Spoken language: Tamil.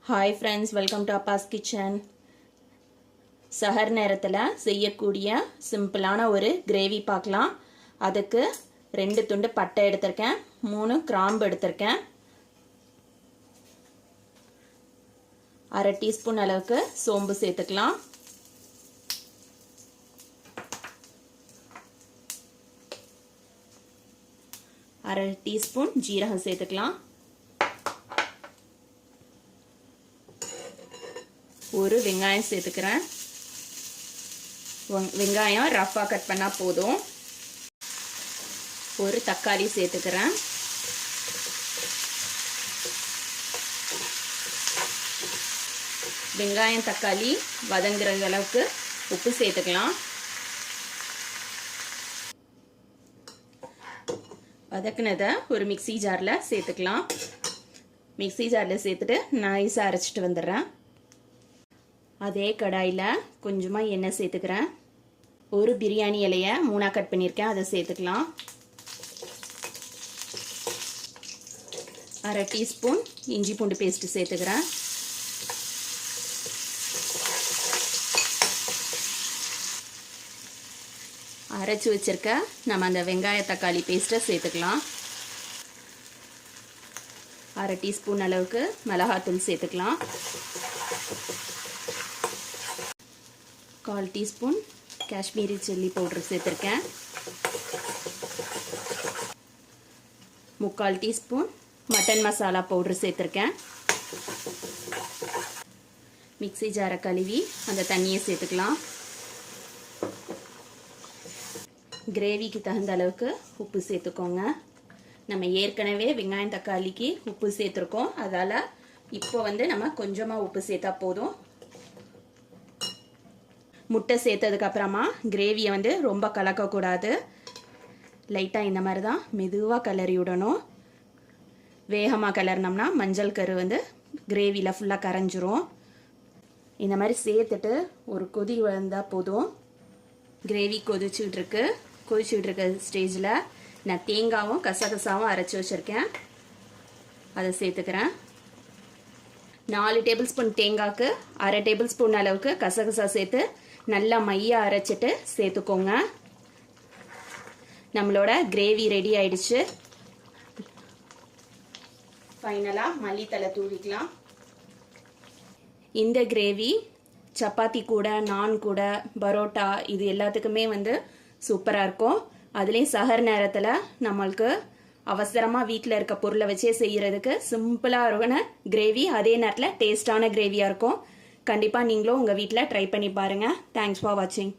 Hi friends, welcome to Abbas kitchen. சஹர் நேரத்தில் செய்யக்கூடிய சிம்பிளான ஒரு கிரேவி பார்க்கலாம். அதுக்கு 2 துண்டு பட்டை எடுத்திருக்கேன், 3 கிராம்பு எடுத்திருக்கேன், 1/2 டீஸ்பூன் அளவுக்கு சோம்பு சேர்த்துக்கலாம், 1/2 டீஸ்பூன் ஜீரகம் சேர்த்துக்கலாம், ஒரு வெங்காயம் சேர்த்துக்கிறேன். வெங்காயம் ரஃப்பாக கட் பண்ணால் போதும். ஒரு தக்காளி சேர்த்துக்கிறேன். வெங்காயம் தக்காளி வதங்குற அளவுக்கு உப்பு சேர்த்துக்கலாம். வதக்குனதை ஒரு மிக்சி ஜாரில் சேர்த்துக்கலாம். மிக்சி ஜாரில் சேர்த்துட்டு நைஸாக அரைச்சிட்டு வந்துடுறேன். அதே கடாயில் கொஞ்சமாக எண்ணெய் சேர்த்துக்கிறேன். ஒரு பிரியாணி இலையை 3ஆக கட் பண்ணியிருக்கேன், அதை சேர்த்துக்கலாம். 1/2 டீஸ்பூன் இஞ்சி பூண்டு பேஸ்ட்டு சேர்த்துக்கிறேன். அரைச்சி வச்சிருக்க நம்ம அந்த வெங்காய தக்காளி பேஸ்ட்டை சேர்த்துக்கலாம். 1/2 டீஸ்பூன் அளவுக்கு மிளகாத்தூள் சேர்த்துக்கலாம். 1/4 டீஸ்பூன் காஷ்மீரி சில்லி பவுடர் சேர்த்துருக்கேன். 3/4 டீஸ்பூன் மட்டன் மசாலா பவுடர் சேர்த்துருக்கேன். மிக்சி ஜாரை கழுவி அந்த தண்ணியை சேர்த்துக்கலாம். கிரேவிக்கு தகுந்த அளவுக்கு உப்பு சேர்த்துக்கோங்க. நம்ம ஏற்கனவே வெங்காயம் தக்காளிக்கு உப்பு சேர்த்துருக்கோம், அதால் இப்போ நம்ம கொஞ்சமாக உப்பு சேர்த்தா போதும். முட்டை சேர்த்ததுக்கு அப்புறமா கிரேவியை ரொம்ப கலக்கக்கூடாது. லைட்டாக இந்த மாதிரி தான் மெதுவாக கிளறி விடணும். வேகமாக கிளறினோம்னா மஞ்சள் கரு கிரேவியில் ஃபுல்லாக கரைஞ்சிரும். இந்த மாதிரி சேர்த்துட்டு ஒரு கொதி வந்தால் போதும். கிரேவி கொதிச்சுட்டு இருக்க ஸ்டேஜில் நான் தேங்காவும் கசகசாவும் அரைச்சி வச்சுருக்கேன், அதை சேர்த்துக்கிறேன். 4 டேபிள் ஸ்பூன் தேங்காய்க்கு 1/2 டேபிள் ஸ்பூன் அளவுக்கு கசகசா சேர்த்து நல்லா மையா அரைச்சிட்டு சேர்த்துக்கோங்க. நம்மளோட கிரேவி ரெடி ஆயிடுச்சு. ஃபைனலாக மல்லித்தலை தூவிக்கலாம். இந்த கிரேவி சப்பாத்தி கூட, நான் கூட, பரோட்டா இது எல்லாத்துக்குமே சூப்பராக இருக்கும். அதுலேயும் சஹர் நேரத்தில் நம்மளுக்கு அவசரமாக வீட்டில் இருக்க பொருளை வச்சே செய்கிறதுக்கு சிம்பிளாக இருக்குன கிரேவி, அதே நேரத்தில் டேஸ்டான கிரேவியாக இருக்கும். கண்டிப்பாக நீங்களும் உங்கள் வீட்டில் ட்ரை பண்ணி பாருங்கள். தேங்க்ஸ் ஃபார் வாட்சிங்.